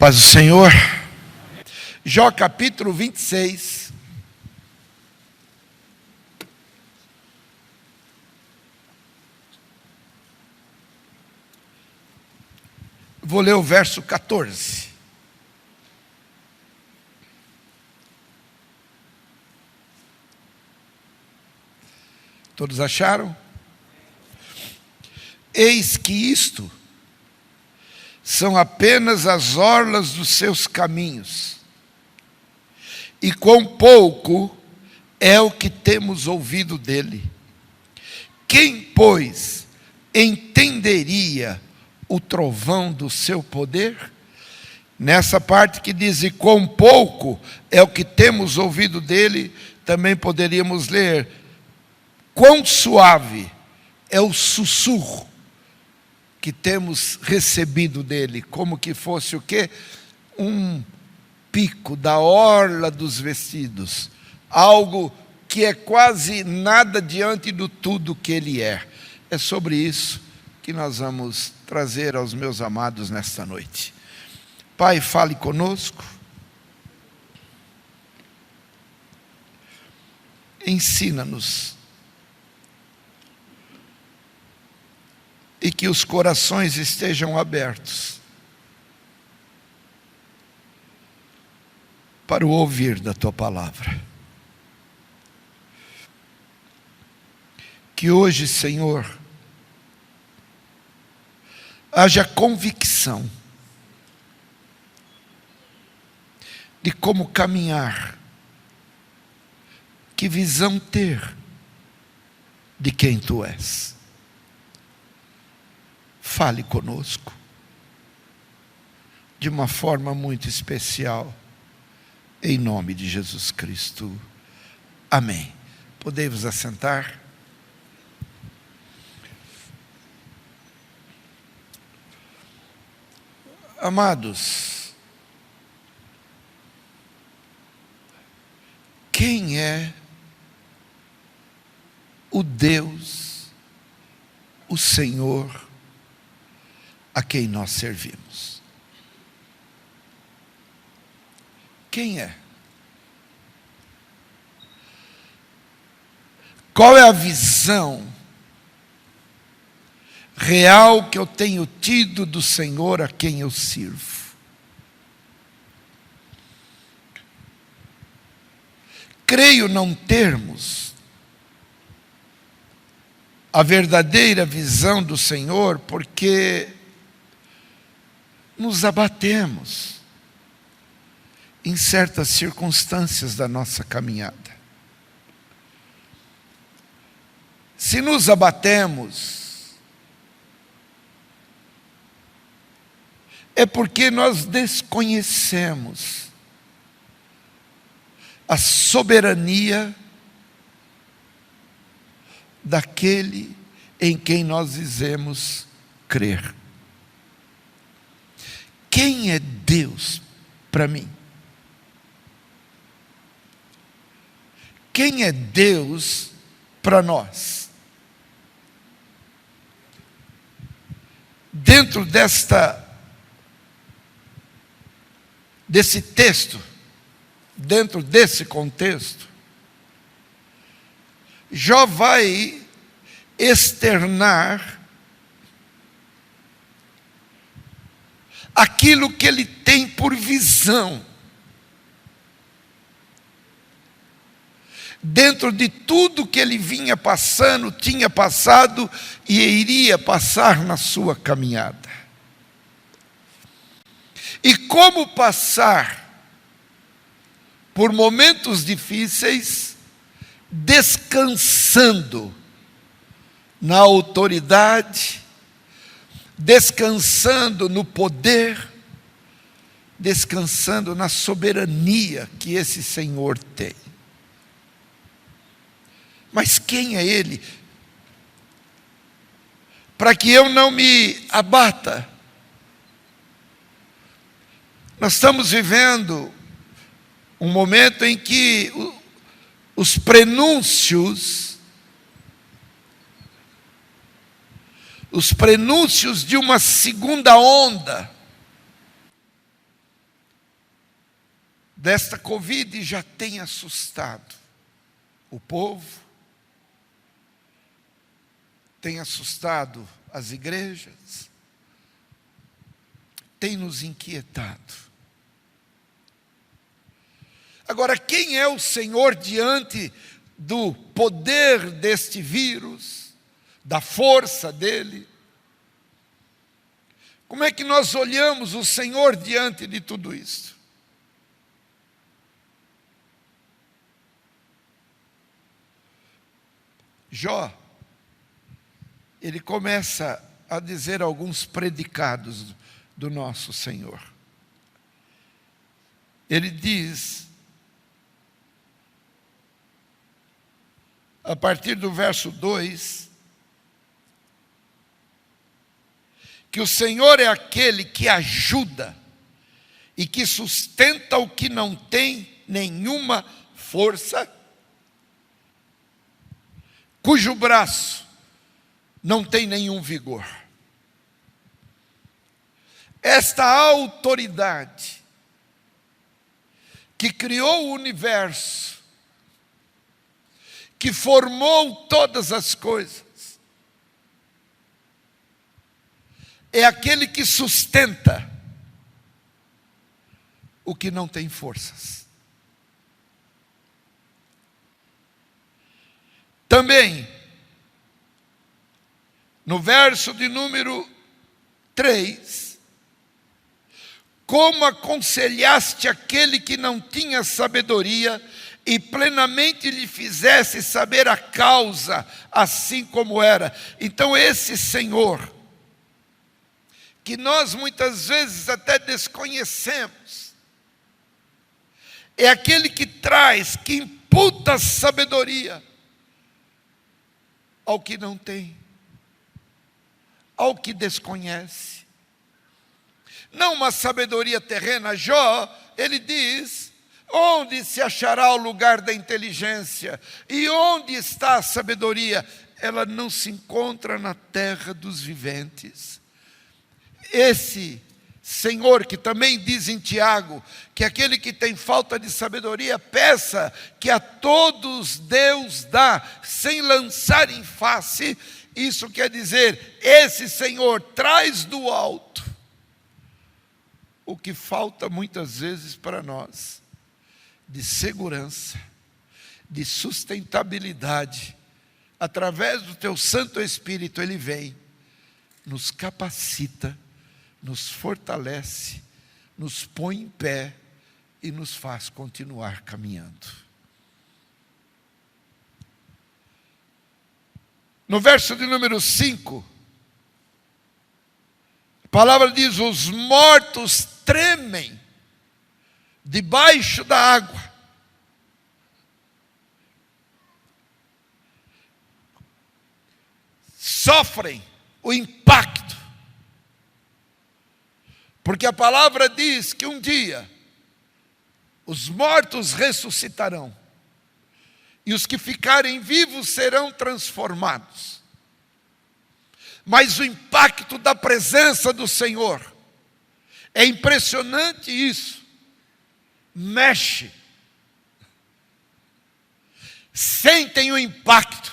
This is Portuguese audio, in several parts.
Paz do Senhor. Jó capítulo 26. Vou ler o verso 14. Todos acharam? Eis que isto são apenas as orlas dos seus caminhos, e quão pouco é o que temos ouvido dele. Quem, pois, entenderia o trovão do seu poder? Nessa parte que diz, e quão pouco é o que temos ouvido dele, também poderíamos ler, quão suave é o sussurro que temos recebido dele, como que fosse o quê? Um pico da orla dos vestidos, algo que é quase nada diante do tudo que ele é. É sobre isso que nós vamos trazer aos meus amados nesta noite. Pai, fale conosco, ensina-nos, e que os corações estejam abertos para o ouvir da Tua palavra. Que hoje, Senhor, haja convicção de como caminhar, que visão ter de quem Tu és. Fale conosco de uma forma muito especial, em nome de Jesus Cristo. Amém. Podemos assentar? Amados, quem é o Deus, o Senhor, a quem nós servimos? Quem é? Qual é a visão real que eu tenho tido do Senhor a quem eu sirvo? Creio não termos a verdadeira visão do Senhor porque nos abatemos em certas circunstâncias da nossa caminhada. Se nos abatemos, é porque nós desconhecemos a soberania daquele em quem nós dizemos crer. Quem é Deus para mim? Quem é Deus para nós? Dentro desse texto, dentro desse contexto, Jó vai externar aquilo que ele tem por visão, dentro de tudo que ele vinha passando, tinha passado e iria passar na sua caminhada. E como passar por momentos difíceis, descansando na autoridade, descansando no poder, descansando na soberania que esse Senhor tem. Mas quem é Ele? Para que eu não me abata. Nós estamos vivendo um momento em que os prenúncios de uma segunda onda desta Covid já tem assustado o povo, tem assustado as igrejas, tem nos inquietado. Agora, quem é o Senhor diante do poder deste vírus, da força dele? Como é que nós olhamos o Senhor diante de tudo isso? Jó, ele começa a dizer alguns predicados do nosso Senhor. Ele diz, a partir do verso 2, que o Senhor é aquele que ajuda e que sustenta o que não tem nenhuma força, cujo braço não tem nenhum vigor. Esta autoridade que criou o universo, que formou todas as coisas, é aquele que sustenta o que não tem forças. Também, no verso de número 3, como aconselhaste aquele que não tinha sabedoria e plenamente lhe fizesse saber a causa, assim como era. Então esse Senhor, que nós muitas vezes até desconhecemos, é aquele que traz, que imputa sabedoria ao que não tem, ao que desconhece. Não uma sabedoria terrena. Jó, ele diz, onde se achará o lugar da inteligência? E onde está a sabedoria? Ela não se encontra na terra dos viventes. Esse Senhor, que também diz em Tiago, que aquele que tem falta de sabedoria, peça que a todos Deus dá, sem lançar em face. Isso quer dizer, esse Senhor traz do alto o que falta muitas vezes para nós, de segurança, de sustentabilidade. Através do teu Santo Espírito, Ele vem, nos capacita, nos fortalece, nos põe em pé e nos faz continuar caminhando. No verso de número 5, a palavra diz, os mortos tremem debaixo da água. Sofrem o impacto. Porque a palavra diz que um dia os mortos ressuscitarão e os que ficarem vivos serão transformados. Mas o impacto da presença do Senhor é impressionante isso. Mexe. Sentem o impacto.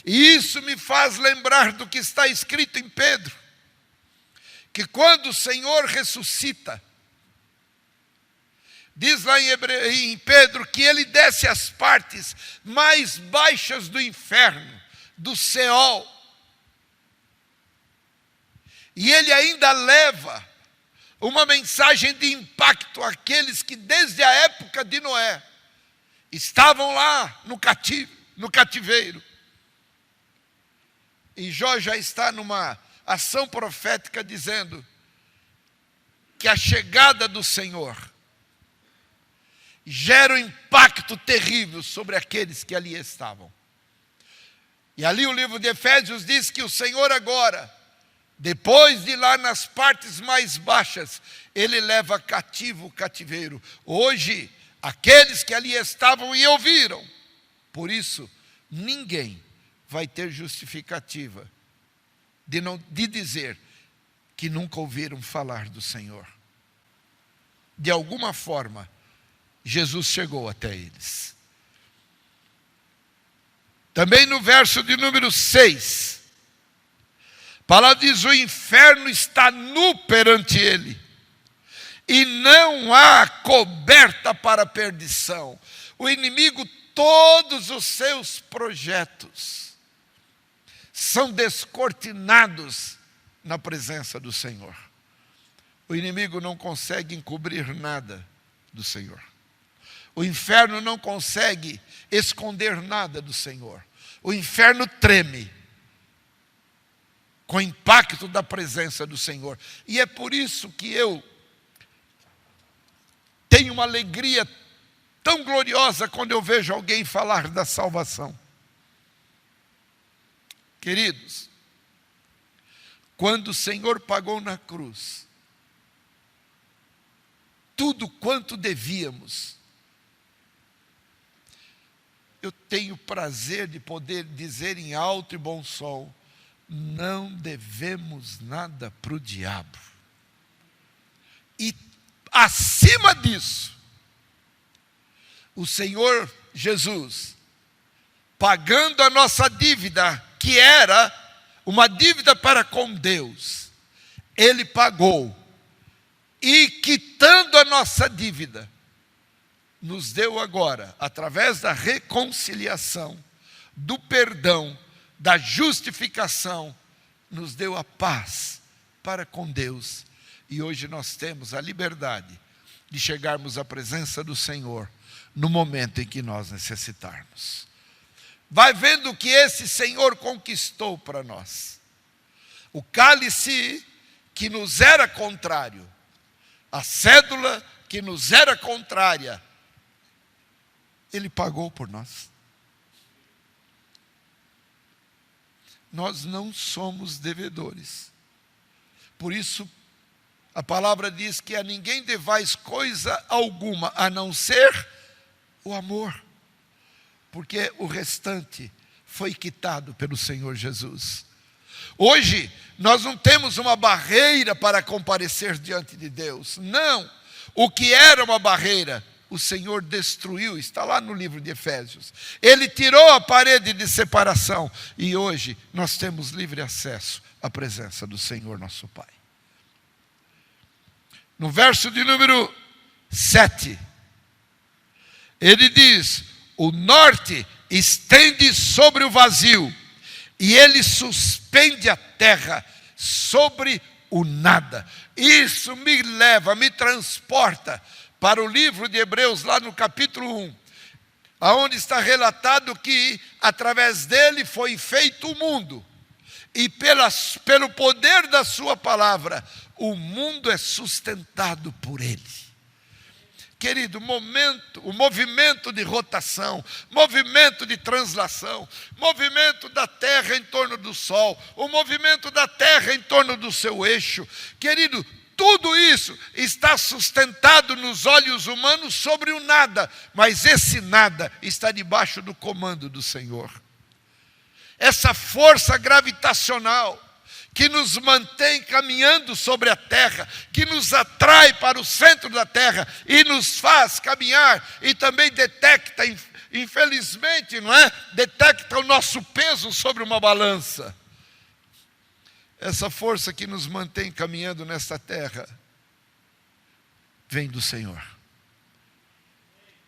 E isso me faz lembrar do que está escrito em Pedro. Que quando o Senhor ressuscita, diz lá em Pedro, que Ele desce às partes mais baixas do inferno, do Seol. E Ele ainda leva uma mensagem de impacto àqueles que desde a época de Noé estavam lá no cativeiro. E Jó já está numa ação profética dizendo que a chegada do Senhor gera um impacto terrível sobre aqueles que ali estavam. E ali o livro de Efésios diz que o Senhor agora, depois de ir lá nas partes mais baixas, Ele leva cativo o cativeiro. Hoje, aqueles que ali estavam e ouviram, por isso, ninguém vai ter justificativa de dizer que nunca ouviram falar do Senhor. De alguma forma, Jesus chegou até eles. Também no verso de número 6, a palavra diz: o inferno está nu perante ele, e não há coberta para a perdição. O inimigo, todos os seus projetos são descortinados na presença do Senhor. O inimigo não consegue encobrir nada do Senhor. O inferno não consegue esconder nada do Senhor. O inferno treme com o impacto da presença do Senhor. E é por isso que eu tenho uma alegria tão gloriosa quando eu vejo alguém falar da salvação. Queridos, quando o Senhor pagou na cruz tudo quanto devíamos, eu tenho prazer de poder dizer em alto e bom som: não devemos nada para o diabo. E acima disso, o Senhor Jesus, pagando a nossa dívida, que era uma dívida para com Deus, Ele pagou, e quitando a nossa dívida, nos deu agora, através da reconciliação, do perdão, da justificação, nos deu a paz para com Deus. E hoje nós temos a liberdade de chegarmos à presença do Senhor no momento em que nós necessitarmos. Vai vendo o que esse Senhor conquistou para nós. O cálice que nos era contrário, a cédula que nos era contrária, Ele pagou por nós. Nós não somos devedores. Por isso, a palavra diz que a ninguém devais coisa alguma, a não ser o amor. Porque o restante foi quitado pelo Senhor Jesus. Hoje, nós não temos uma barreira para comparecer diante de Deus. Não. O que era uma barreira, o Senhor destruiu, está lá no livro de Efésios. Ele tirou a parede de separação e hoje nós temos livre acesso à presença do Senhor nosso Pai. No verso de número 7, ele diz: o norte estende sobre o vazio e ele suspende a terra sobre o nada. Isso me leva, me transporta para o livro de Hebreus, lá no capítulo 1, aonde está relatado que através dele foi feito o mundo, e pelo poder da sua palavra, o mundo é sustentado por ele. Querido, o movimento de rotação, movimento de translação, movimento da terra em torno do sol, o movimento da terra em torno do seu eixo, querido, tudo isso está sustentado nos olhos humanos sobre o nada, mas esse nada está debaixo do comando do Senhor. Essa força gravitacional que nos mantém caminhando sobre a terra, que nos atrai para o centro da terra e nos faz caminhar, e também detecta, infelizmente, não é? Detecta o nosso peso sobre uma balança. Essa força que nos mantém caminhando nesta terra vem do Senhor.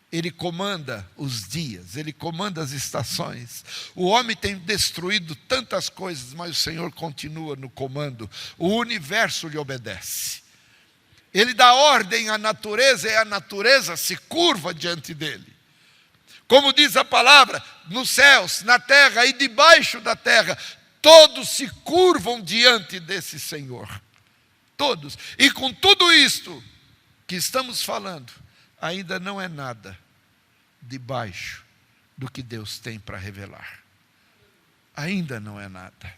Ele comanda os dias, Ele comanda as estações. O homem tem destruído tantas coisas, mas o Senhor continua no comando. O universo lhe obedece. Ele dá ordem à natureza e a natureza se curva diante dele. Como diz a palavra, nos céus, na terra e debaixo da terra, todos se curvam diante desse Senhor. Todos. E com tudo isto que estamos falando, ainda não é nada debaixo do que Deus tem para revelar. Ainda não é nada.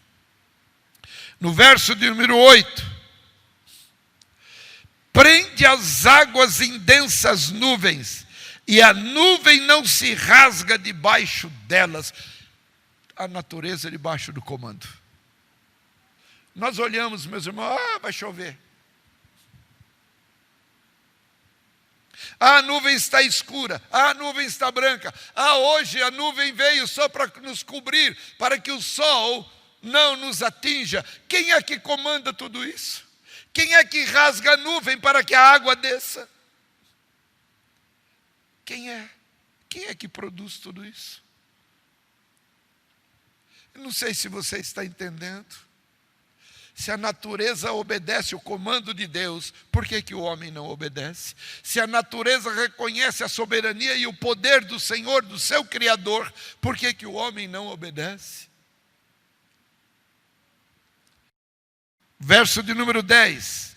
No verso de número 8, prende as águas em densas nuvens, e a nuvem não se rasga debaixo delas. A natureza debaixo do comando. Nós olhamos, meus irmãos, vai chover. Ah, a nuvem está escura. Ah, a nuvem está branca. Ah, hoje a nuvem veio só para nos cobrir, para que o sol não nos atinja. Quem é que comanda tudo isso? Quem é que rasga a nuvem para que a água desça? Quem é? Quem é que produz tudo isso? Eu não sei se você está entendendo. Se a natureza obedece o comando de Deus, por que o homem não obedece? Se a natureza reconhece a soberania e o poder do Senhor, do seu Criador, por que o homem não obedece? Verso de número 10.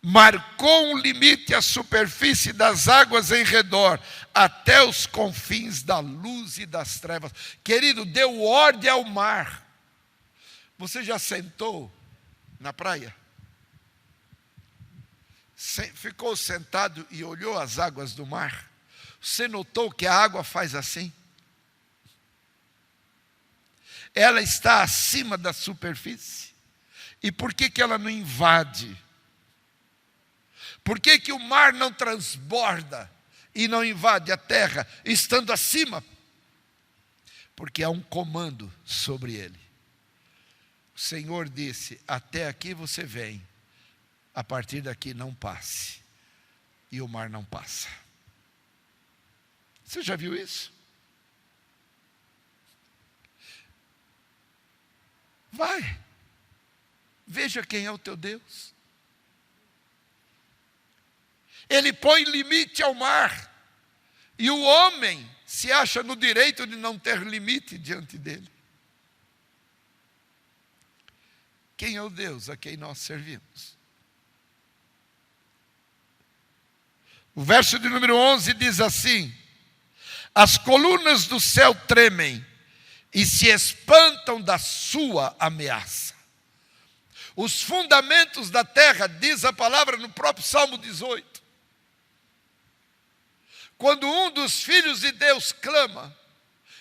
Marcou um limite à superfície das águas em redor, até os confins da luz e das trevas. Querido, deu ordem ao mar. Você já sentou na praia? Ficou sentado e olhou as águas do mar? Você notou que a água faz assim? Ela está acima da superfície. E por que ela não invade? Por que o mar não transborda e não invade a terra, estando acima? Porque há um comando sobre ele. O Senhor disse: até aqui você vem, a partir daqui não passe. E o mar não passa. Você já viu isso? Vai, veja quem é o teu Deus. Ele põe limite ao mar, e o homem se acha no direito de não ter limite diante dele. Quem é o Deus a quem nós servimos? O verso de número 11 diz assim: as colunas do céu tremem e se espantam da sua ameaça. Os fundamentos da terra, diz a palavra no próprio Salmo 18. Quando um dos filhos de Deus clama,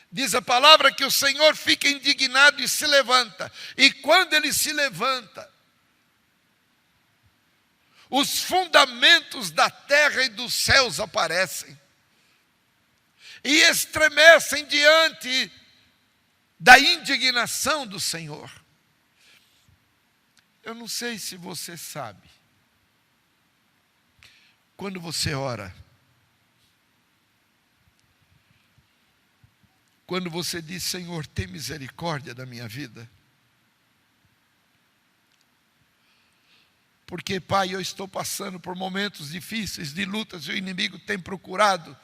diz a palavra que o Senhor fica indignado e se levanta. E quando ele se levanta, os fundamentos da terra e dos céus aparecem. E estremecem diante da indignação do Senhor. Eu não sei se você sabe, quando você ora, quando você diz: Senhor, tem misericórdia da minha vida. Porque, Pai, eu estou passando por momentos difíceis, de lutas, e o inimigo tem procurado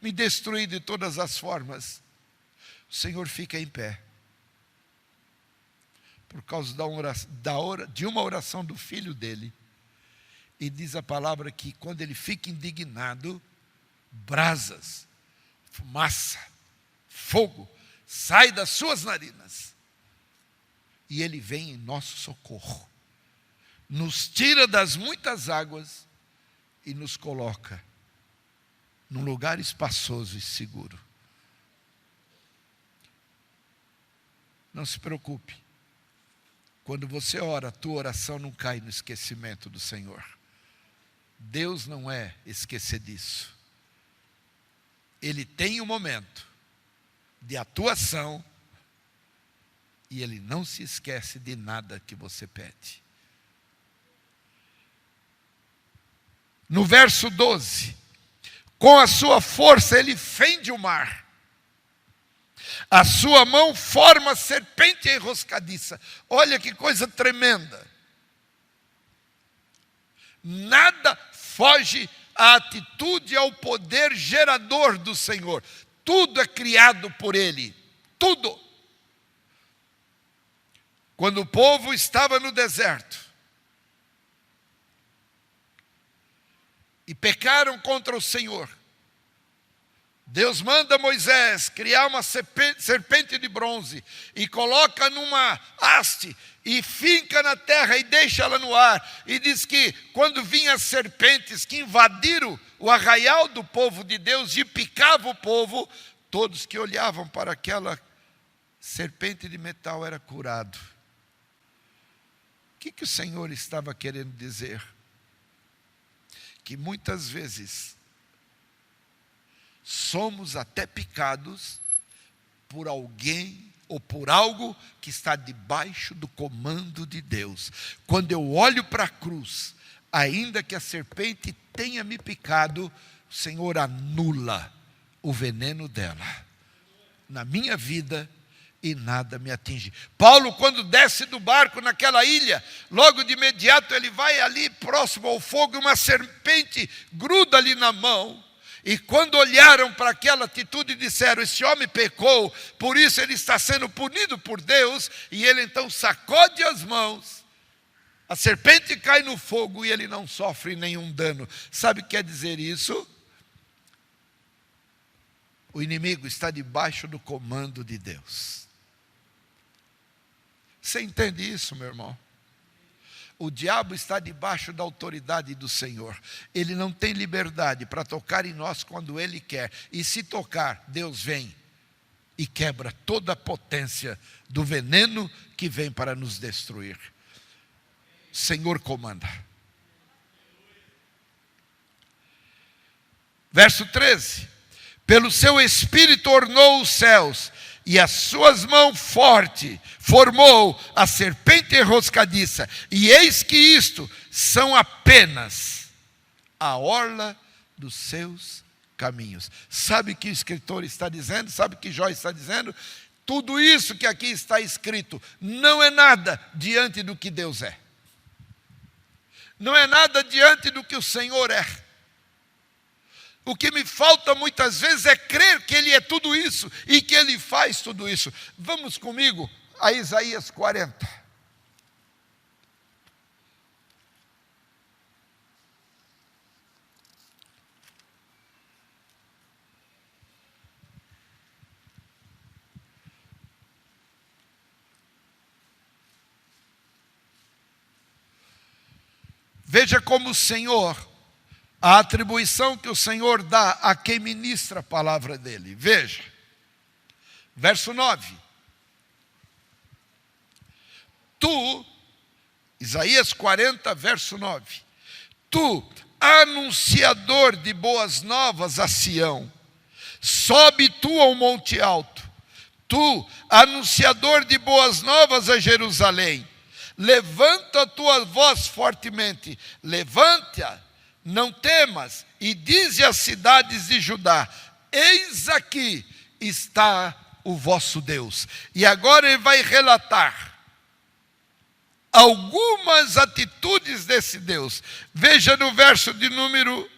me destruir de todas as formas. O Senhor fica em pé. Por causa de uma oração do filho dele. E diz a palavra que quando ele fica indignado, brasas, fumaça, fogo, sai das suas narinas. E ele vem em nosso socorro. Nos tira das muitas águas e nos coloca num lugar espaçoso e seguro. Não se preocupe. Quando você ora, a tua oração não cai no esquecimento do Senhor. Deus não é esquecediço. Ele tem um momento de atuação e Ele não se esquece de nada que você pede. No verso 12, com a sua força Ele fende o mar, a sua mão forma serpente enroscadiça. Olha que coisa tremenda. Nada foge à atitude e ao poder gerador do Senhor. Tudo é criado por Ele. Tudo. Quando o povo estava no deserto e pecaram contra o Senhor, Deus manda Moisés criar uma serpente de bronze e coloca numa haste e finca na terra e deixa ela no ar. E diz que quando vinham as serpentes que invadiram o arraial do povo de Deus e picavam o povo, todos que olhavam para aquela serpente de metal eram curados. O que o Senhor estava querendo dizer? Que muitas vezes somos até picados por alguém ou por algo que está debaixo do comando de Deus. Quando eu olho para a cruz, ainda que a serpente tenha me picado, o Senhor anula o veneno dela na minha vida e nada me atinge. Paulo, quando desce do barco naquela ilha, logo de imediato ele vai ali próximo ao fogo e uma serpente gruda ali na mão. E quando olharam para aquela atitude, disseram: esse homem pecou, por isso ele está sendo punido por Deus. E ele então sacode as mãos, a serpente cai no fogo e ele não sofre nenhum dano. Sabe o que quer dizer isso? O inimigo está debaixo do comando de Deus. Você entende isso, meu irmão? O diabo está debaixo da autoridade do Senhor. Ele não tem liberdade para tocar em nós quando ele quer. E se tocar, Deus vem e quebra toda a potência do veneno que vem para nos destruir. O Senhor comanda. Verso 13. Pelo seu Espírito ornou os céus, e as suas mãos forte formou a serpente enroscadiça. E eis que isto são apenas a orla dos seus caminhos. Sabe o que o escritor está dizendo? Sabe o que Jó está dizendo? Tudo isso que aqui está escrito não é nada diante do que Deus é. Não é nada diante do que o Senhor é. O que me falta muitas vezes é crer que Ele é tudo isso e que Ele faz tudo isso. Vamos comigo a Isaías 40. Veja como o Senhor, a atribuição que o Senhor dá a quem ministra a palavra dele. Veja, verso 9. Tu, Isaías 40, verso 9. Tu, anunciador de boas novas a Sião, sobe tu ao monte alto. Tu, anunciador de boas novas a Jerusalém, levanta a tua voz fortemente, levanta-a, não temas, e dize às cidades de Judá: eis aqui está o vosso Deus. E agora ele vai relatar algumas atitudes desse Deus. Veja no verso de número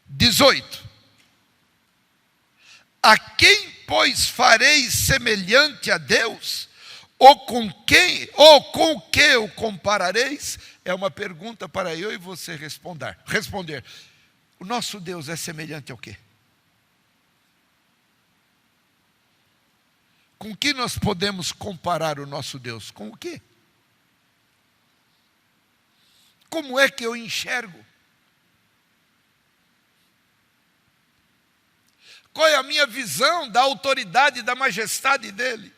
18. A quem, pois, fareis semelhante a Deus? Ou com o que o comparareis? É uma pergunta para eu e você responder. O nosso Deus é semelhante ao quê? Com que nós podemos comparar o nosso Deus? Com o quê? Como é que eu enxergo? Qual é a minha visão da autoridade e da majestade dele?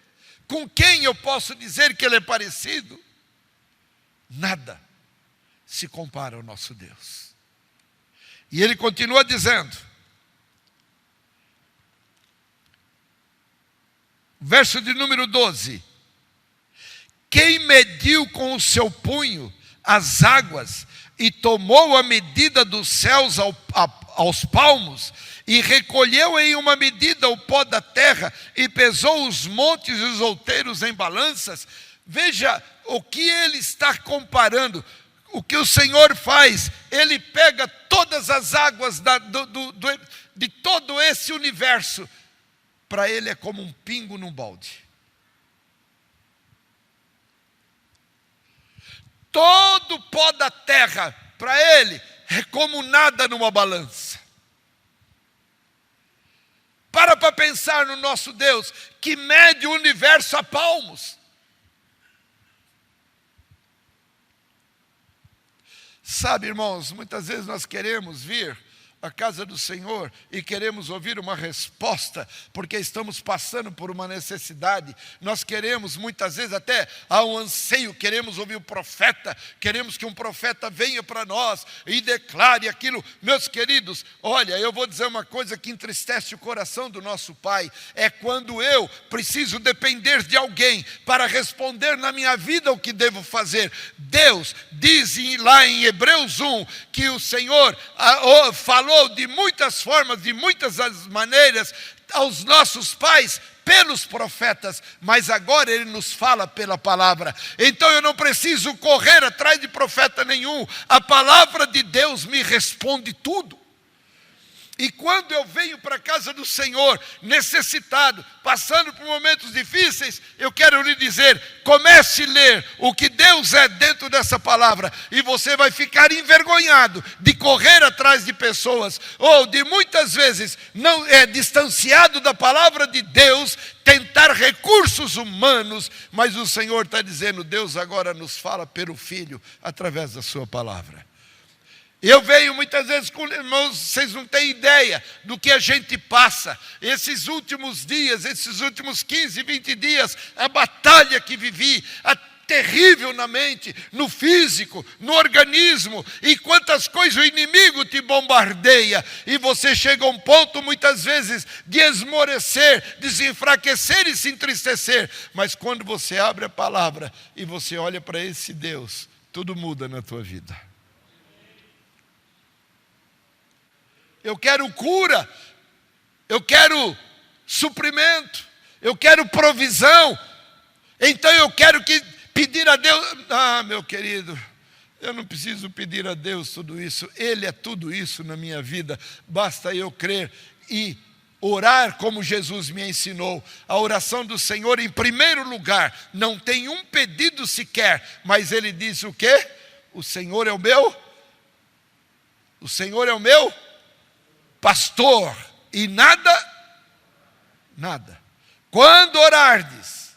Com quem eu posso dizer que ele é parecido? Nada se compara ao nosso Deus. E ele continua dizendo, verso de número 12: quem mediu com o seu punho as águas e tomou a medida dos céus aos palmos, e recolheu em uma medida o pó da terra, e pesou os montes e os outeiros em balanças. Veja o que ele está comparando. O que o Senhor faz, ele pega todas as águas de todo esse universo. Para ele é como um pingo num balde. Todo o pó da terra, para ele, é como nada numa balança. Para pensar no nosso Deus, que mede o universo a palmos. Sabe, irmãos, muitas vezes nós queremos vir à casa do Senhor e queremos ouvir uma resposta, porque estamos passando por uma necessidade. Nós queremos, muitas vezes até há um anseio, queremos ouvir o profeta, queremos que um profeta venha para nós e declare aquilo. Meus queridos, olha, eu vou dizer uma coisa que entristece o coração do nosso Pai, é quando eu preciso depender de alguém para responder na minha vida o que devo fazer. Deus diz lá em Hebreus 1 que o Senhor falou de muitas formas, de muitas maneiras aos nossos pais pelos profetas, mas agora Ele nos fala pela palavra. Então eu não preciso correr atrás de profeta nenhum, a palavra de Deus me responde tudo. E quando eu venho para a casa do Senhor, necessitado, passando por momentos difíceis, eu quero lhe dizer, comece a ler o que Deus é dentro dessa palavra, e você vai ficar envergonhado de correr atrás de pessoas, ou de muitas vezes, não distanciado da palavra de Deus, tentar recursos humanos, mas o Senhor está dizendo, Deus agora nos fala pelo Filho, através da sua palavra. Eu venho muitas vezes com irmãos, vocês não têm ideia do que a gente passa. Esses últimos dias, esses últimos 15, 20 dias, a batalha que vivi, terrível na mente, no físico, no organismo, e quantas coisas o inimigo te bombardeia, e você chega a um ponto muitas vezes de esmorecer, de se enfraquecer e se entristecer, mas quando você abre a palavra e você olha para esse Deus, tudo muda na tua vida. Eu quero cura, eu quero suprimento, eu quero provisão, então eu quero pedir a Deus. Meu querido, eu não preciso pedir a Deus tudo isso, Ele é tudo isso na minha vida, basta eu crer e orar como Jesus me ensinou. A oração do Senhor, em primeiro lugar, não tem um pedido sequer, mas Ele diz o quê? O Senhor é o meu pastor, e nada. Quando orardes,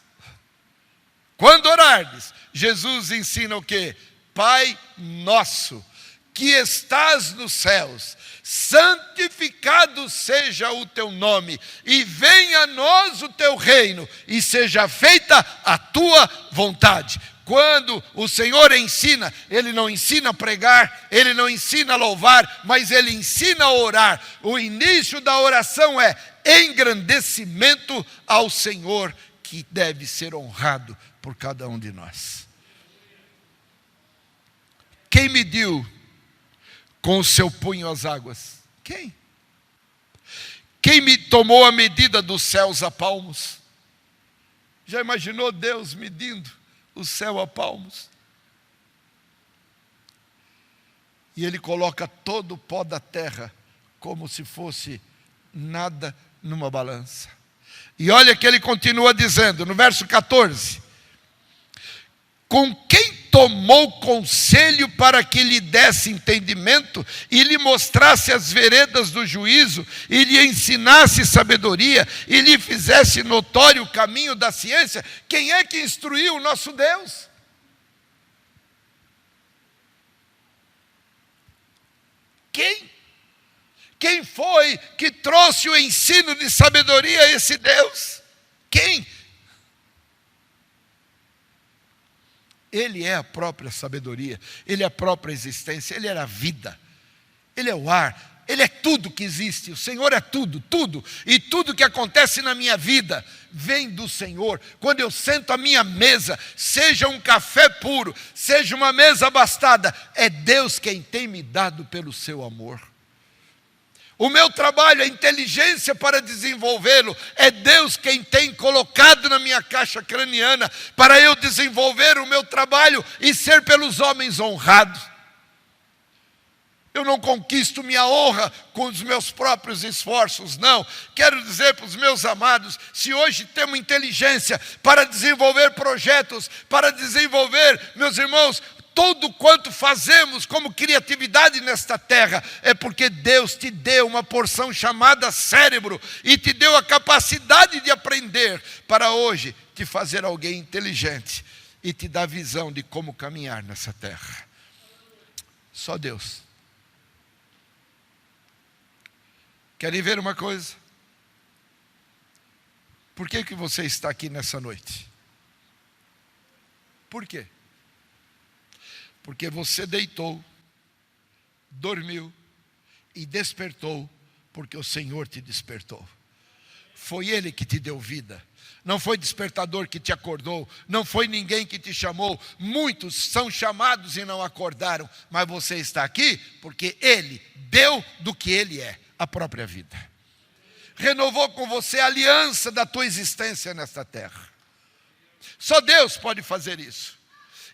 Jesus ensina o quê? Pai nosso, que estás nos céus, santificado seja o teu nome, e venha a nós o teu reino, e seja feita a tua vontade. Quando o Senhor ensina, Ele não ensina a pregar, Ele não ensina a louvar, mas Ele ensina a orar. O início da oração é engrandecimento ao Senhor, que deve ser honrado por cada um de nós. Quem mediu com o seu punho as águas? Quem? Quem me tomou a medida dos céus a palmos? Já imaginou Deus medindo o céu a palmos? E Ele coloca todo o pó da terra como se fosse nada numa balança. E olha que Ele continua dizendo no verso 14: com quem tomou conselho para que lhe desse entendimento e lhe mostrasse as veredas do juízo e lhe ensinasse sabedoria e lhe fizesse notório o caminho da ciência? Quem é que instruiu o nosso Deus? Quem? Quem foi que trouxe o ensino de sabedoria a esse Deus? Quem? Ele é a própria sabedoria, Ele é a própria existência, Ele é a vida, Ele é o ar, Ele é tudo que existe. O Senhor é tudo, tudo. E tudo que acontece na minha vida vem do Senhor. Quando eu sento à minha mesa, seja um café puro, seja uma mesa abastada, é Deus quem tem me dado pelo seu amor. O meu trabalho, a inteligência para desenvolvê-lo, é Deus quem tem colocado na minha caixa craniana para eu desenvolver o meu trabalho e ser pelos homens honrado. Eu não conquisto minha honra com os meus próprios esforços, não. Quero dizer para os meus amados, se hoje temos inteligência para desenvolver projetos, para desenvolver, meus irmãos, tudo quanto fazemos como criatividade nesta terra, é porque Deus te deu uma porção chamada cérebro e te deu a capacidade de aprender para hoje te fazer alguém inteligente e te dar visão de como caminhar nessa terra. Só Deus. Querem ver uma coisa? Por que você está aqui nessa noite? Por quê? Porque você deitou, dormiu e despertou, porque o Senhor te despertou. Foi Ele que te deu vida. Não foi despertador que te acordou, não foi ninguém que te chamou. Muitos são chamados e não acordaram, mas você está aqui porque Ele deu do que Ele é, a própria vida. Renovou com você a aliança da tua existência nesta terra. Só Deus pode fazer isso.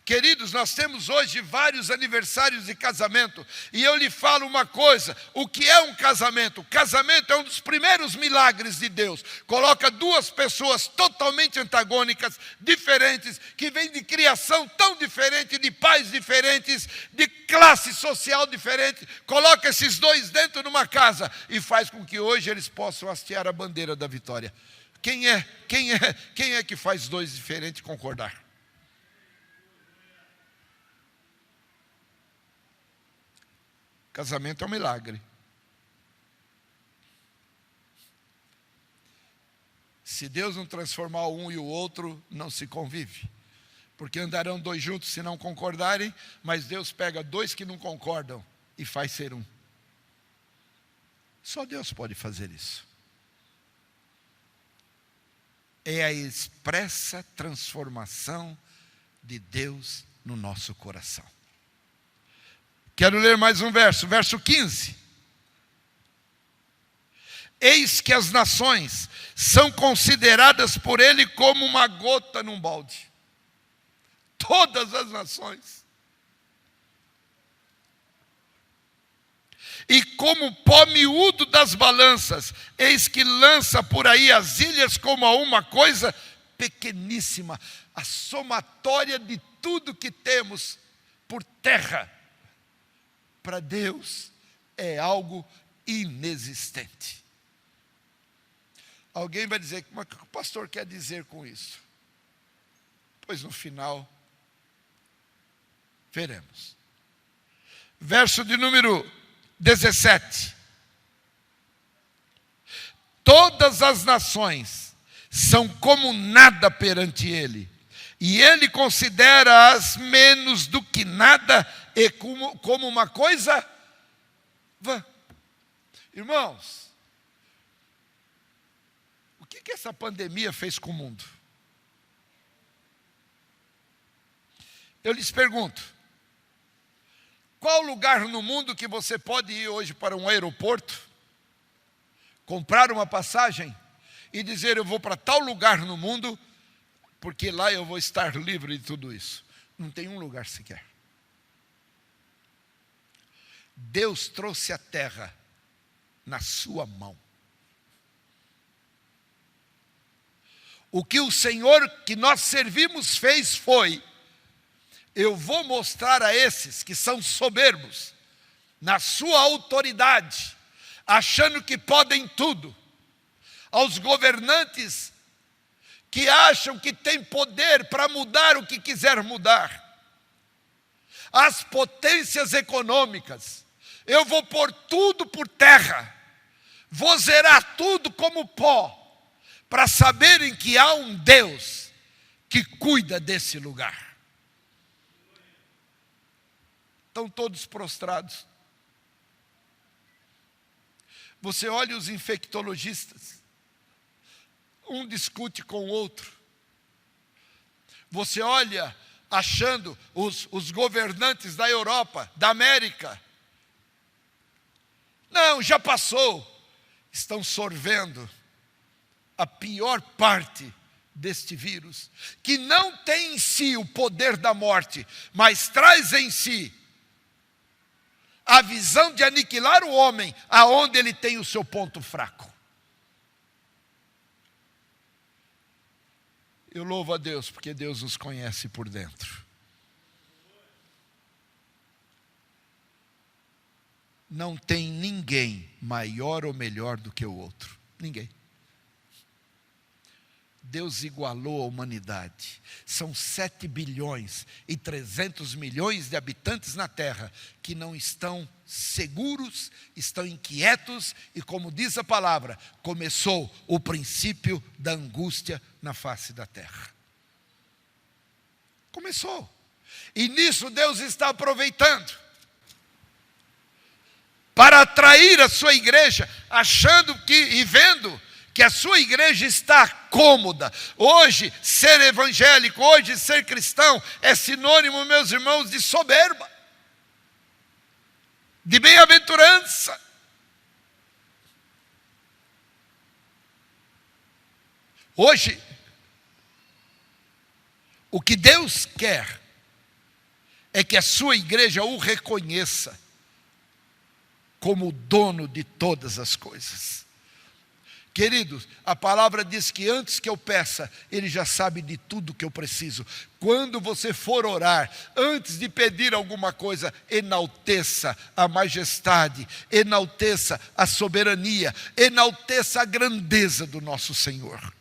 Queridos, nós temos hoje vários aniversários de casamento, e eu lhe falo uma coisa: o que é um casamento? O casamento é um dos primeiros milagres de Deus. Coloca duas pessoas totalmente antagônicas, diferentes, que vêm de criação tão diferente, de pais diferentes, de classe social diferente. Coloca esses dois dentro de uma casa e faz com que hoje eles possam hastear a bandeira da vitória. Quem é que faz dois diferentes concordar? Casamento é um milagre. Se Deus não transformar um e o outro, não se convive. Porque andarão dois juntos se não concordarem, mas Deus pega dois que não concordam e faz ser um. Só Deus pode fazer isso. É a expressa transformação de Deus no nosso coração. Quero ler mais um verso, verso 15. Eis que as nações são consideradas por ele como uma gota num balde. Todas as nações. E como pó miúdo das balanças, eis que lança por aí as ilhas como a uma coisa pequeníssima. A somatória de tudo que temos por terra, para Deus é algo inexistente. Alguém vai dizer: mas o que o pastor quer dizer com isso? Pois no final veremos. Verso de número 17. Todas as nações são como nada perante ele, e ele considera-as menos do que nada e como uma coisa vã. Irmãos, o que essa pandemia fez com o mundo? Eu lhes pergunto: qual lugar no mundo que você pode ir hoje para um aeroporto, comprar uma passagem e dizer: eu vou para tal lugar no mundo, porque lá eu vou estar livre de tudo isso? Não tem um lugar sequer. Deus trouxe a terra na sua mão. O que o Senhor que nós servimos fez foi: eu vou mostrar a esses que são soberbos, na sua autoridade, achando que podem tudo, aos governantes que acham que têm poder para mudar o que quiser mudar, às potências econômicas, eu vou pôr tudo por terra, vou zerar tudo como pó, para saberem que há um Deus que cuida desse lugar. Estão todos prostrados. Você olha os infectologistas, um discute com o outro. Você olha achando os governantes da Europa, da América. Não, já passou. Estão sorvendo a pior parte deste vírus, que não tem em si o poder da morte, mas traz em si a visão de aniquilar o homem aonde ele tem o seu ponto fraco. Eu louvo a Deus porque Deus nos conhece por dentro. Não tem ninguém maior ou melhor do que o outro. Ninguém. Deus igualou a humanidade. São 7 bilhões e 300 milhões de habitantes na terra que não estão seguros, estão inquietos e, como diz a palavra, começou o princípio da angústia na face da terra. Começou. E nisso Deus está aproveitando para atrair a sua igreja, achando que e vendo que a sua igreja está cômoda. Hoje, ser evangélico, hoje ser cristão é sinônimo, meus irmãos, de soberba, de bem-aventurança. Hoje, o que Deus quer é que a sua igreja o reconheça como o dono de todas as coisas. Queridos, a palavra diz que antes que eu peça, Ele já sabe de tudo que eu preciso. Quando você for orar, antes de pedir alguma coisa, enalteça a majestade, enalteça a soberania, enalteça a grandeza do nosso Senhor.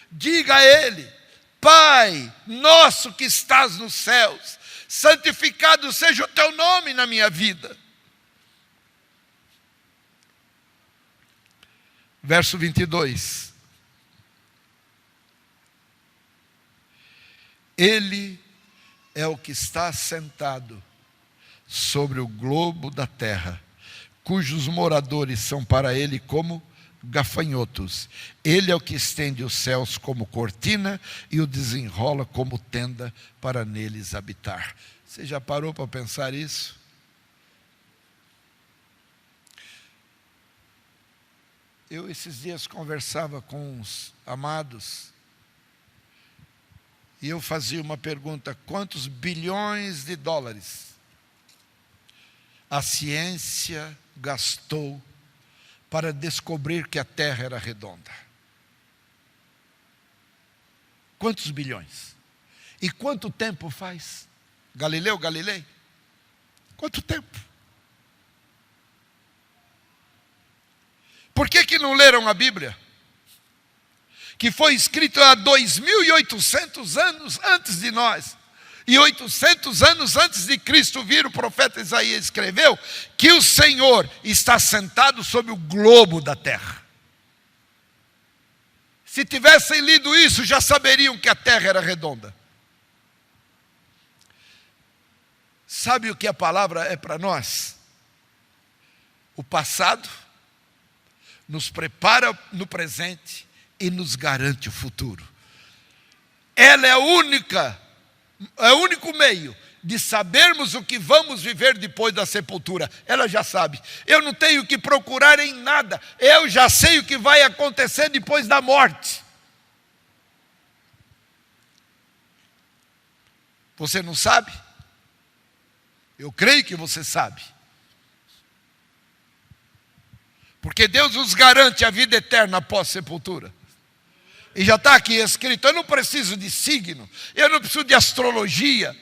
Diga a Ele: Pai nosso que estás nos céus, santificado seja o teu nome na minha vida. Verso 22. Ele é o que está sentado sobre o globo da terra, cujos moradores são para ele como gafanhotos. Ele é o que estende os céus como cortina e o desenrola como tenda para neles habitar. Você já parou para pensar isso? Eu esses dias conversava com uns amados e eu fazia uma pergunta: quantos bilhões de dólares a ciência gastou para descobrir que a Terra era redonda? Quantos bilhões? E quanto tempo faz? Galileu Galilei? Quanto tempo? Por que não leram a Bíblia? Que foi escrito há 2.800 anos antes de nós. E 800 anos antes de Cristo vir, o profeta Isaías escreveu que o Senhor está sentado sobre o globo da terra. Se tivessem lido isso, já saberiam que a terra era redonda. Sabe o que a palavra é para nós? O passado nos prepara no presente e nos garante o futuro. Ela é o único meio de sabermos o que vamos viver depois da sepultura. Ela já sabe. Eu não tenho que procurar em nada. Eu já sei o que vai acontecer depois da morte. Você não sabe? Eu creio que você sabe. Porque Deus nos garante a vida eterna após sepultura. E já está aqui escrito. Eu não preciso de signo, eu não preciso de astrologia.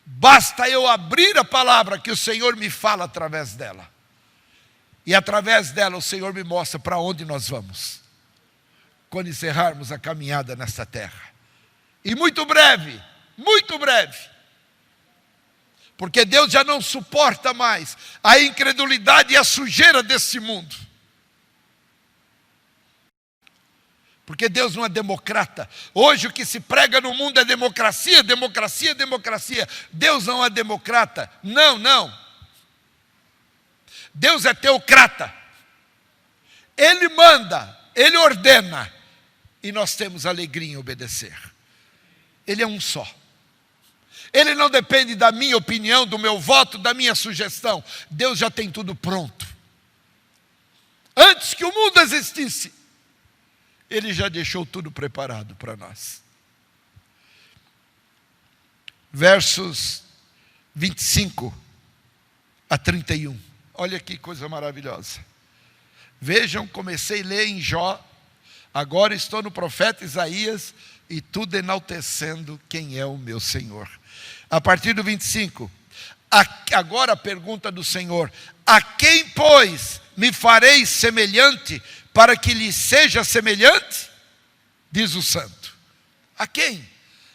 Basta eu abrir a palavra que o Senhor me fala através dela. E através dela o Senhor me mostra para onde nós vamos quando encerrarmos a caminhada nesta terra. E muito breve, porque Deus já não suporta mais a incredulidade e a sujeira desse mundo. Porque Deus não é democrata. Hoje o que se prega no mundo é democracia, democracia, democracia. Deus não é democrata. Não. Deus é teocrata. Ele manda, Ele ordena. E nós temos alegria em obedecer. Ele é um só. Ele não depende da minha opinião, do meu voto, da minha sugestão. Deus já tem tudo pronto. Antes que o mundo existisse, Ele já deixou tudo preparado para nós. Versos 25 a 31. Olha que coisa maravilhosa. Vejam, comecei a ler em Jó, agora estou no profeta Isaías, e tudo enaltecendo quem é o meu Senhor. A partir do 25, agora a pergunta do Senhor: a quem, pois, me farei semelhante para que lhe seja semelhante? diz o santo. A quem?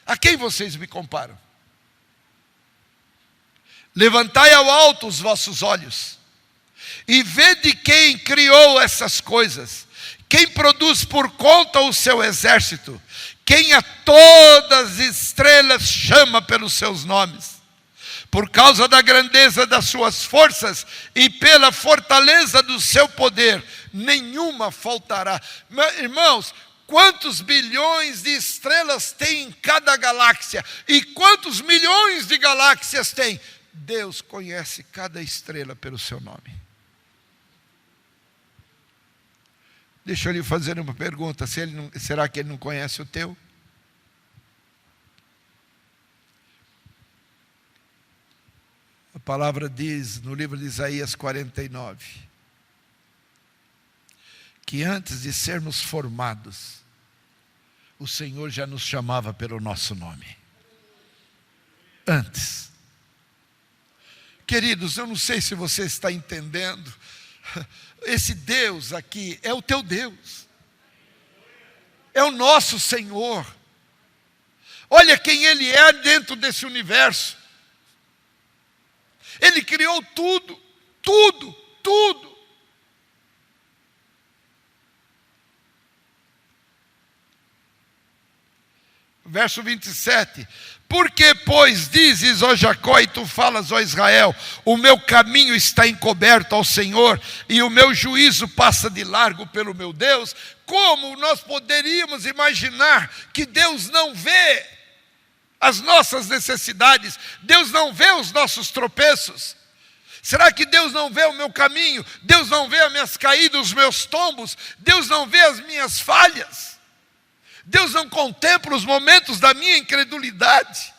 A quem vocês me comparam? Levantai ao alto os vossos olhos e vede quem criou essas coisas, quem produz por conta o seu exército, quem a todas as estrelas chama pelos seus nomes. Por causa da grandeza das suas forças e pela fortaleza do seu poder, nenhuma faltará. Irmãos, quantos bilhões de estrelas tem em cada galáxia? E quantos milhões de galáxias tem? Deus conhece cada estrela pelo seu nome. Deixa eu lhe fazer uma pergunta. Será que Ele não conhece o teu? A palavra diz no livro de Isaías 49, que antes de sermos formados, o Senhor já nos chamava pelo nosso nome. Antes. Queridos, eu não sei se você está entendendo. Esse Deus aqui é o teu Deus. É o nosso Senhor. Olha quem Ele é dentro desse universo. Ele criou tudo, tudo, tudo. Verso 27. Porque, pois, dizes, ó Jacó, e tu falas, ó Israel, o meu caminho está encoberto ao Senhor, e o meu juízo passa de largo pelo meu Deus. Como nós poderíamos imaginar que Deus não vê as nossas necessidades? Deus não vê os nossos tropeços? Será que Deus não vê o meu caminho? Deus não vê as minhas caídas, os meus tombos? Deus não vê as minhas falhas? Deus não contempla os momentos da minha incredulidade?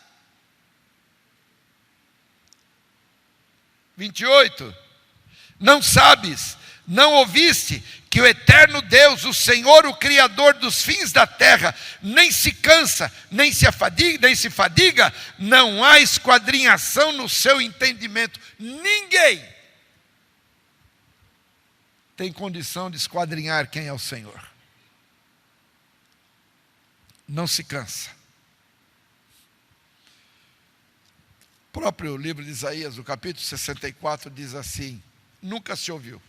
28. Não sabes, não ouviste que o eterno Deus, o Senhor, o Criador dos fins da terra, nem se cansa, nem se fadiga, não há esquadrinhação no seu entendimento. Ninguém tem condição de esquadrinhar quem é o Senhor. Não se cansa. O próprio livro de Isaías, o capítulo 64, diz assim: nunca se ouviu,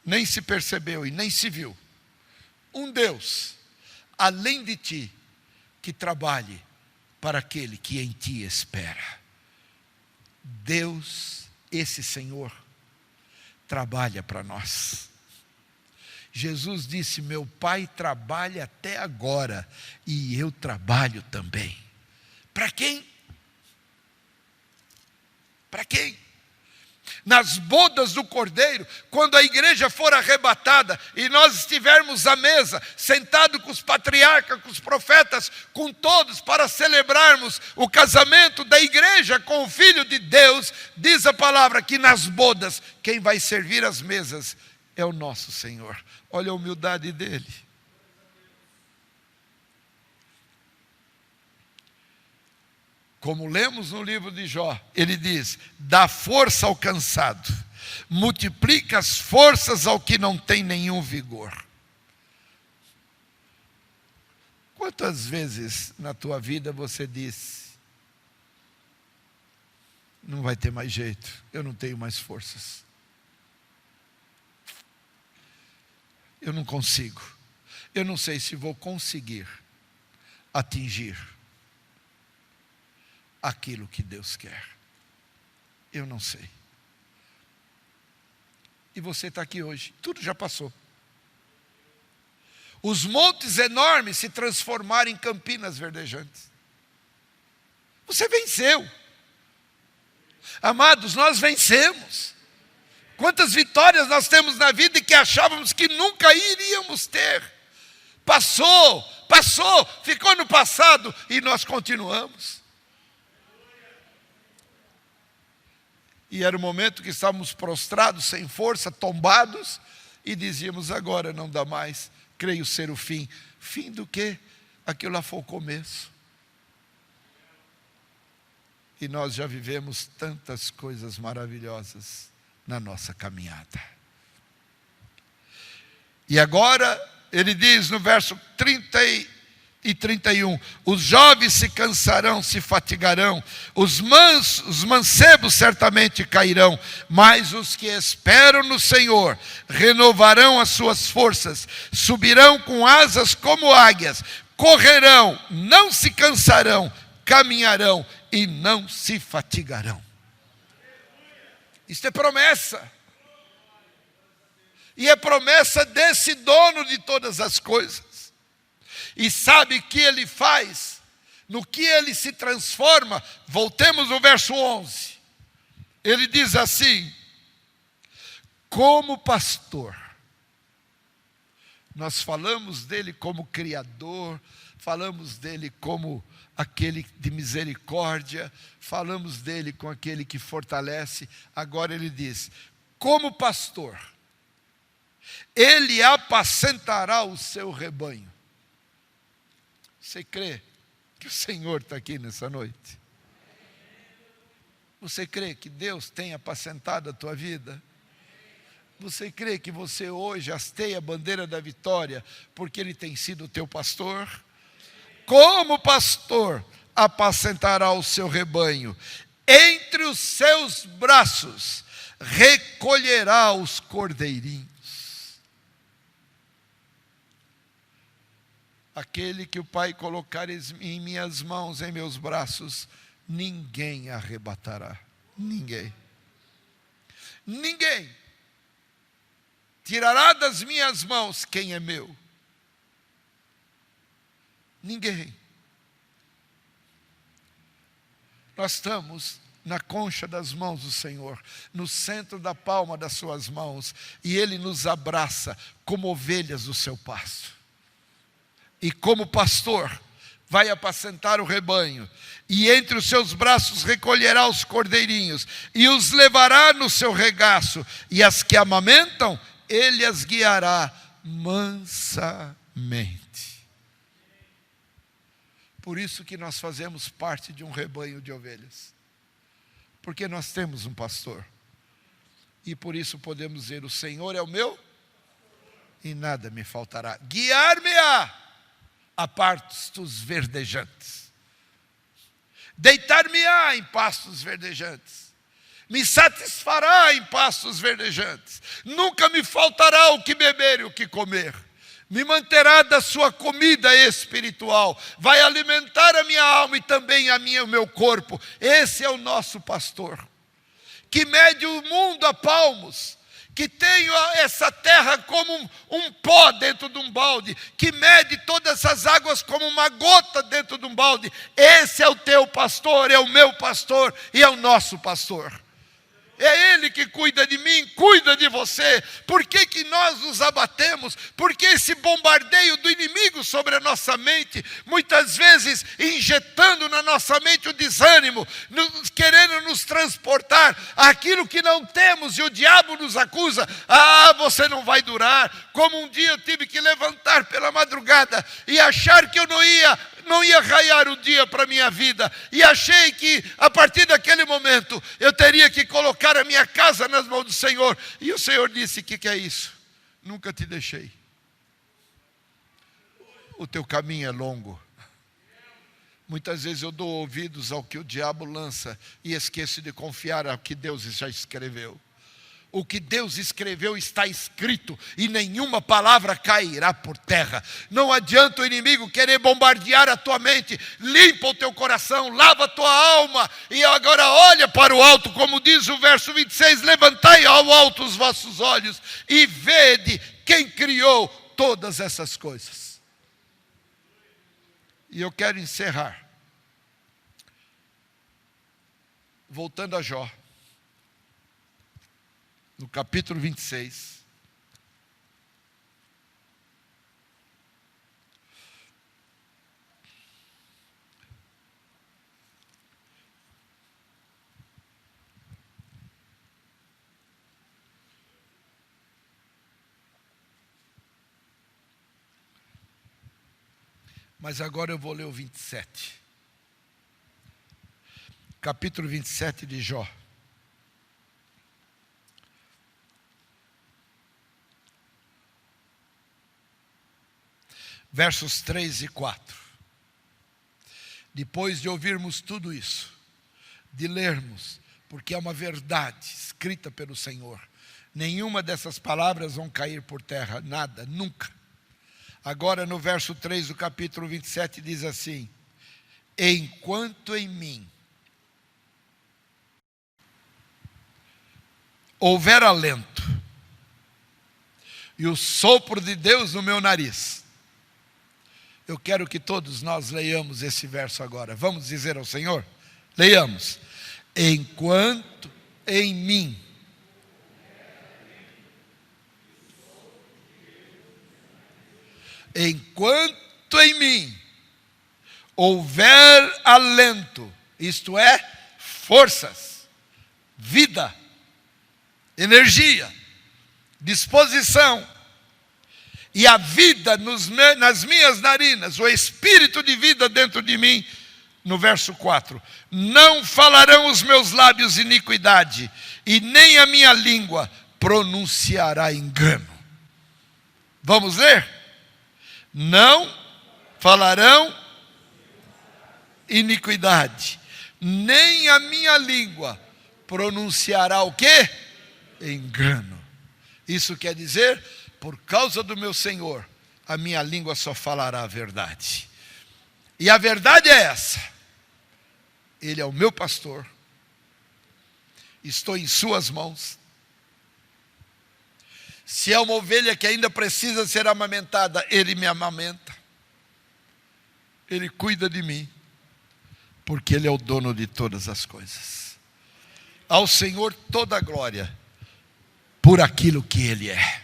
nem se percebeu e nem se viu um Deus além de ti que trabalhe para aquele que em ti espera. Deus, esse Senhor, trabalha para nós. Jesus disse: meu Pai trabalha até agora e eu trabalho também. Para quem? Para quem? Nas bodas do Cordeiro, quando a igreja for arrebatada e nós estivermos à mesa, sentado com os patriarcas, com os profetas, com todos, para celebrarmos o casamento da igreja com o Filho de Deus, diz a palavra que nas bodas, quem vai servir as mesas é o nosso Senhor. Olha a humildade dele. Como lemos no livro de Jó, ele diz: dá força ao cansado, multiplica as forças ao que não tem nenhum vigor. Quantas vezes na tua vida você disse: não vai ter mais jeito, eu não tenho mais forças, eu não consigo, eu não sei se vou conseguir atingir aquilo que Deus quer, eu não sei. E você está aqui hoje, tudo já passou. Os montes enormes se transformaram em campinas verdejantes. Você venceu. Amados, nós vencemos. Quantas vitórias nós temos na vida e que achávamos que nunca iríamos ter. Passou, ficou no passado e nós continuamos. E era o momento que estávamos prostrados, sem força, tombados, e dizíamos: agora não dá mais, creio ser o fim. Fim do quê? Aquilo lá foi o começo. E nós já vivemos tantas coisas maravilhosas na nossa caminhada. E agora ele diz no verso 30 e 31, os jovens se cansarão, se fatigarão, os mancebos certamente cairão, mas os que esperam no Senhor renovarão as suas forças, subirão com asas como águias, correrão, não se cansarão, caminharão e não se fatigarão. Isto é promessa. E é promessa desse dono de todas as coisas. E sabe o que ele faz? No que ele se transforma? Voltemos ao verso 11. Ele diz assim: como pastor. Nós falamos dele como criador, falamos dele como aquele de misericórdia, falamos dele com aquele que fortalece. Agora ele diz, como pastor, ele apacentará o seu rebanho. Você crê que o Senhor está aqui nessa noite? Você crê que Deus tem apacentado a tua vida? Você crê que você hoje hasteia a bandeira da vitória porque Ele tem sido o teu pastor? Como pastor, apacentará o seu rebanho. Entre os seus braços, recolherá os cordeirinhos. Aquele que o Pai colocar em minhas mãos, em meus braços, ninguém arrebatará. Ninguém. Ninguém tirará das minhas mãos quem é meu. Ninguém. Nós estamos na concha das mãos do Senhor, no centro da palma das suas mãos, e Ele nos abraça como ovelhas do seu pasto. E como pastor, vai apacentar o rebanho, e entre os seus braços recolherá os cordeirinhos, e os levará no seu regaço, e as que amamentam, Ele as guiará mansamente. Por isso que nós fazemos parte de um rebanho de ovelhas, porque nós temos um pastor, e por isso podemos dizer, o Senhor é o meu, e nada me faltará, guiar-me-á a pastos verdejantes, deitar-me-á em pastos verdejantes, me satisfará em pastos verdejantes, nunca me faltará o que beber e o que comer, me manterá da sua comida espiritual, vai alimentar a minha alma e também o meu corpo. Esse é o nosso pastor, que mede o mundo a palmos, que tem essa terra como um pó dentro de um balde, que mede todas essas águas como uma gota dentro de um balde. Esse é o teu pastor, é o meu pastor e é o nosso pastor. É Ele que cuida de mim, cuida de você. Por que nós nos abatemos? Porque esse bombardeio do inimigo sobre a nossa mente, muitas vezes injetando na nossa mente o desânimo, querendo nos transportar àquilo que não temos, e o diabo nos acusa, você não vai durar. Como um dia eu tive que levantar pela madrugada e achar que eu não ia raiar o dia para a minha vida, e achei que a partir daquele momento eu teria que colocar a minha casa nas mãos do Senhor, e o Senhor disse, que é isso? Nunca te deixei, o teu caminho é longo. Muitas vezes eu dou ouvidos ao que o diabo lança e esqueço de confiar ao que Deus já escreveu. O que Deus escreveu está escrito, e nenhuma palavra cairá por terra. Não adianta o inimigo querer bombardear a tua mente. Limpa o teu coração, lava a tua alma, e agora olha para o alto, como diz o verso 26, levantai ao alto os vossos olhos e vede quem criou todas essas coisas. E eu quero encerrar voltando a Jó, no capítulo 26. Mas agora eu vou ler o 27. Capítulo 27 de Jó. versos 3 e 4. Depois de ouvirmos tudo isso, de lermos, porque é uma verdade escrita pelo Senhor, nenhuma dessas palavras vão cair por terra, nada, nunca. Agora no verso 3 do capítulo 27 diz assim: enquanto em mim houver alento e o sopro de Deus no meu nariz. Eu quero que todos nós leiamos esse verso agora. Vamos dizer ao Senhor? Leiamos. Enquanto em mim houver alento, isto é, forças, vida, energia, disposição, e a vida nas minhas narinas, o espírito de vida dentro de mim, no verso 4, não falarão os meus lábios iniquidade, e nem a minha língua pronunciará engano. Vamos ler? Não falarão iniquidade, nem a minha língua pronunciará o quê? Engano. Isso quer dizer, por causa do meu Senhor, a minha língua só falará a verdade. E a verdade é essa: Ele é o meu pastor, estou em suas mãos. Se é uma ovelha que ainda precisa ser amamentada, Ele me amamenta. Ele cuida de mim, porque Ele é o dono de todas as coisas. Ao Senhor toda a glória, por aquilo que Ele é.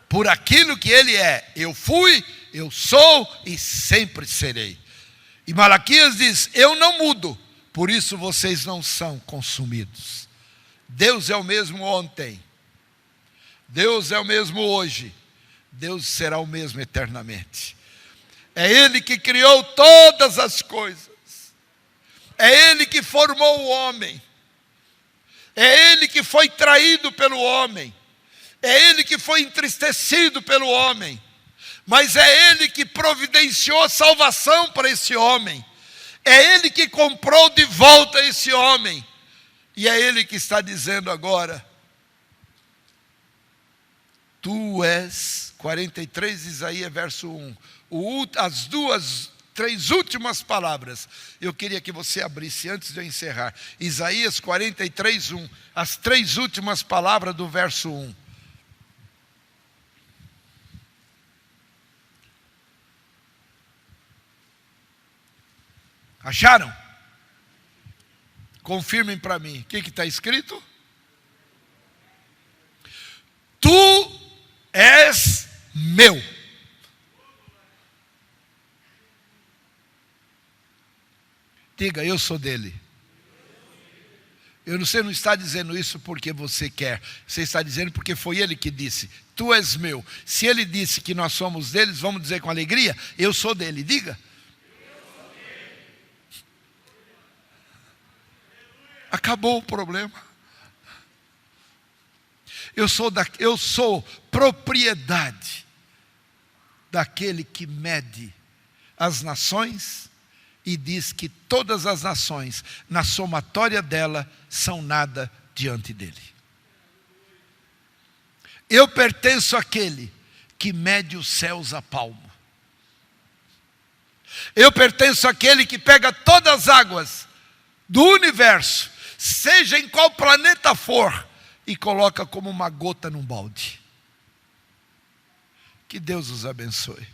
Por aquilo que Ele é. Eu fui, eu sou e sempre serei. E Malaquias diz: eu não mudo, por isso vocês não são consumidos. Deus é o mesmo ontem, Deus é o mesmo hoje, Deus será o mesmo eternamente. É Ele que criou todas as coisas, é Ele que formou o homem, é Ele que foi traído pelo homem, é Ele que foi entristecido pelo homem, mas é Ele que providenciou salvação para esse homem, é Ele que comprou de volta esse homem, e é Ele que está dizendo agora: tu és, 43, Isaías verso 1, as três últimas palavras, eu queria que você abrisse antes de eu encerrar, Isaías 43, 1, as três últimas palavras do verso 1. Acharam? Confirmem para mim, o que está escrito? Tu és meu. Diga: eu sou dele. Você não está dizendo isso porque você quer, você está dizendo porque foi Ele que disse: tu és meu. Se Ele disse que nós somos deles, vamos dizer com alegria: eu sou dele. Diga. Acabou o problema. Eu sou propriedade daquele que mede as nações e diz que todas as nações, na somatória dela, são nada diante dele. Eu pertenço àquele que mede os céus a palmo. Eu pertenço àquele que pega todas as águas do universo, seja em qual planeta for, e coloca como uma gota num balde. Que Deus os abençoe. Amém.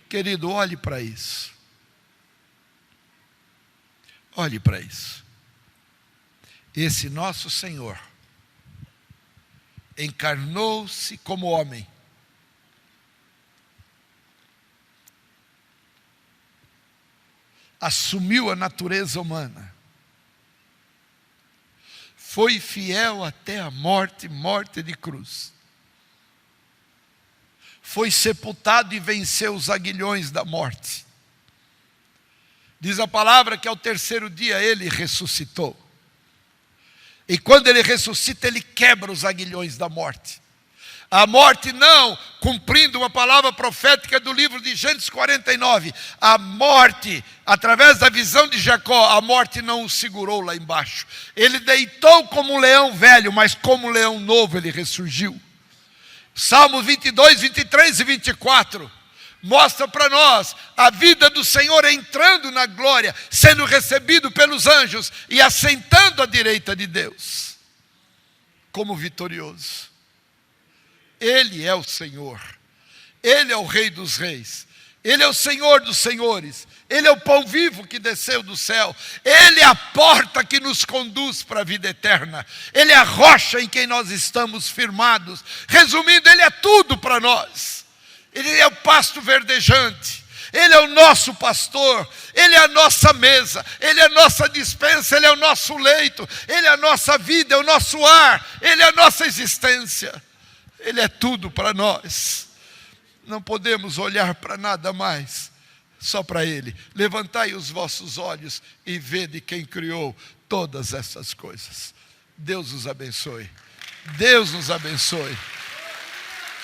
Querido, olhe para isso. Olhe para isso. Esse nosso Senhor encarnou-se como homem. Assumiu a natureza humana. Foi fiel até a morte de cruz. Foi sepultado e venceu os aguilhões da morte. Diz a palavra que ao terceiro dia Ele ressuscitou. E quando Ele ressuscita, Ele quebra os aguilhões da morte. A morte não, cumprindo uma palavra profética do livro de Gênesis 49, a morte, através da visão de Jacó, a morte não o segurou lá embaixo. Ele deitou como um leão velho, mas como um leão novo ele ressurgiu. Salmos 22, 23 e 24 mostra para nós a vida do Senhor entrando na glória, sendo recebido pelos anjos e assentando à direita de Deus, como vitorioso. Ele é o Senhor, Ele é o Rei dos reis, Ele é o Senhor dos senhores, Ele é o pão vivo que desceu do céu, Ele é a porta que nos conduz para a vida eterna, Ele é a rocha em quem nós estamos firmados. Resumindo, Ele é tudo para nós. Ele é o pasto verdejante, Ele é o nosso pastor, Ele é a nossa mesa, Ele é a nossa despensa, Ele é o nosso leito, Ele é a nossa vida, é o nosso ar, Ele é a nossa existência. Ele é tudo para nós. Não podemos olhar para nada mais, só para Ele. Levantai os vossos olhos e vede quem criou todas essas coisas. Deus nos abençoe. Deus nos abençoe.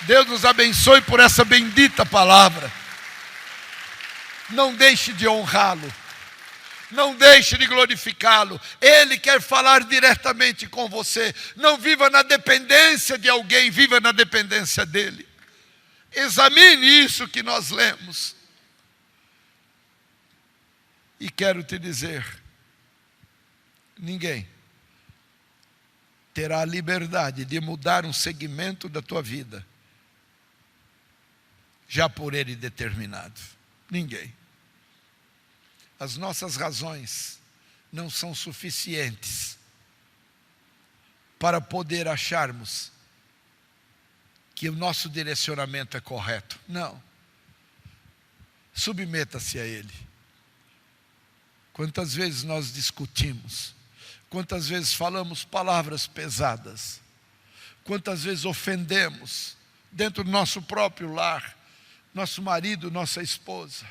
Deus nos abençoe por essa bendita palavra. Não deixe de honrá-lo. Não deixe de glorificá-lo. Ele quer falar diretamente com você. Não viva na dependência de alguém, viva na dependência dele. Examine isso que nós lemos. E quero te dizer, ninguém terá a liberdade de mudar um segmento da tua vida, já por ele determinado. Ninguém. As nossas razões não são suficientes para poder acharmos que o nosso direcionamento é correto. Não. Submeta-se a Ele. Quantas vezes nós discutimos, quantas vezes falamos palavras pesadas, quantas vezes ofendemos dentro do nosso próprio lar, nosso marido, nossa esposa.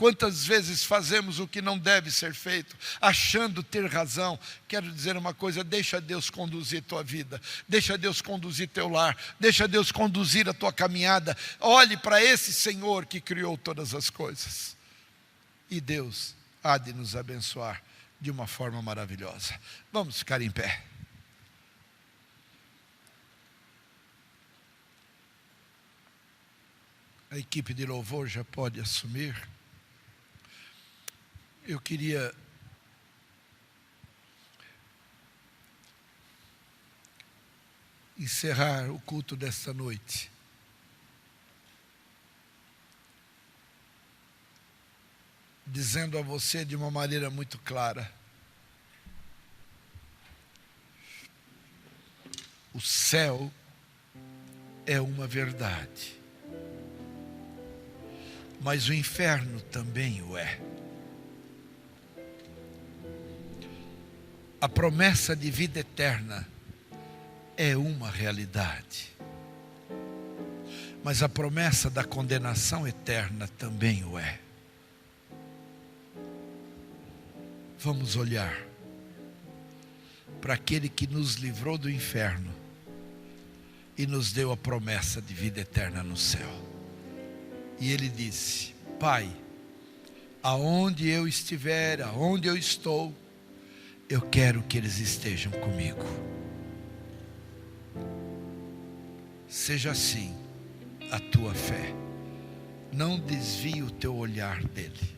Quantas vezes fazemos o que não deve ser feito, achando ter razão. Quero dizer uma coisa, deixa Deus conduzir tua vida, deixa Deus conduzir teu lar, deixa Deus conduzir a tua caminhada. Olhe para esse Senhor que criou todas as coisas. E Deus há de nos abençoar de uma forma maravilhosa. Vamos ficar em pé. A equipe de louvor já pode assumir. Eu queria encerrar o culto desta noite dizendo a você de uma maneira muito clara: o céu é uma verdade, mas o inferno também o é. A promessa de vida eterna é uma realidade, mas a promessa da condenação eterna também o é. Vamos olhar para aquele que nos livrou do inferno e nos deu a promessa de vida eterna no céu. E ele disse: Pai, aonde eu estiver, aonde eu estou, eu quero que eles estejam comigo. Seja assim a tua fé. Não desvie o teu olhar dele.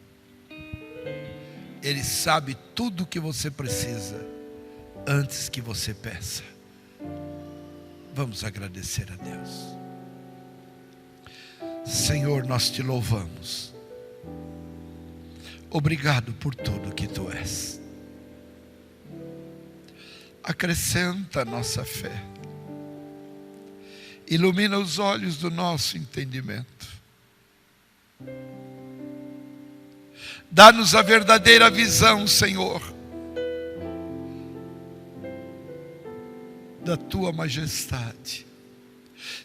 Ele sabe tudo o que você precisa antes que você peça. Vamos agradecer a Deus. Senhor, nós te louvamos. Obrigado por tudo que tu és. Acrescenta a nossa fé. Ilumina os olhos do nosso entendimento. Dá-nos a verdadeira visão, Senhor, da tua majestade.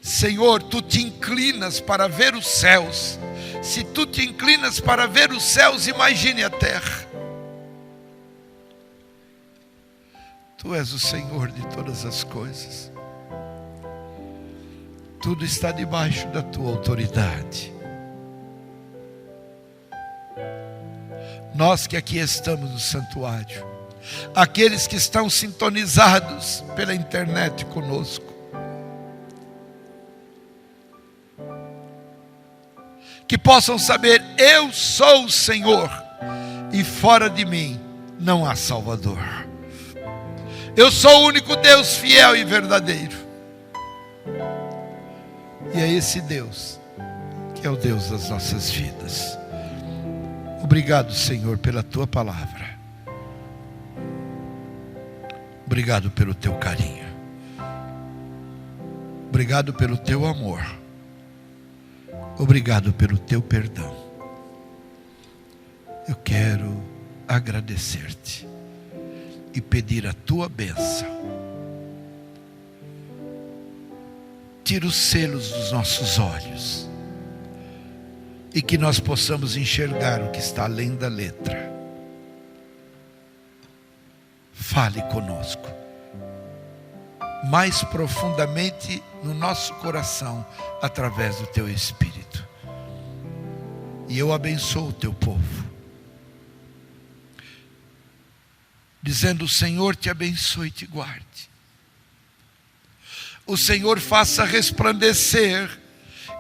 Senhor, tu te inclinas para ver os céus. Se tu te inclinas para ver os céus, imagine a terra. Tu és o Senhor de todas as coisas. Tudo está debaixo da tua autoridade. Nós que aqui estamos no santuário, aqueles que estão sintonizados pela internet conosco, que possam saber: eu sou o Senhor e fora de mim não há Salvador. Eu sou o único Deus fiel e verdadeiro. E é esse Deus que é o Deus das nossas vidas. Obrigado, Senhor, pela tua palavra. Obrigado pelo teu carinho. Obrigado pelo teu amor. Obrigado pelo teu perdão. Eu quero agradecer-te e pedir a tua bênção. Tira os selos dos nossos olhos e que nós possamos enxergar o que está além da letra. Fale conosco mais profundamente no nosso coração através do teu Espírito. E eu abençoo o teu povo, dizendo: o Senhor te abençoe e te guarde. O Senhor faça resplandecer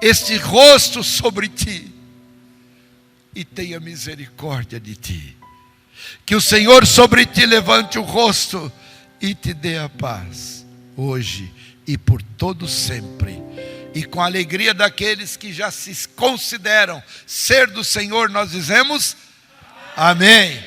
este rosto sobre ti e tenha misericórdia de ti. Que o Senhor sobre ti levante o rosto e te dê a paz, hoje e por todo sempre. E com a alegria daqueles que já se consideram ser do Senhor, nós dizemos: amém.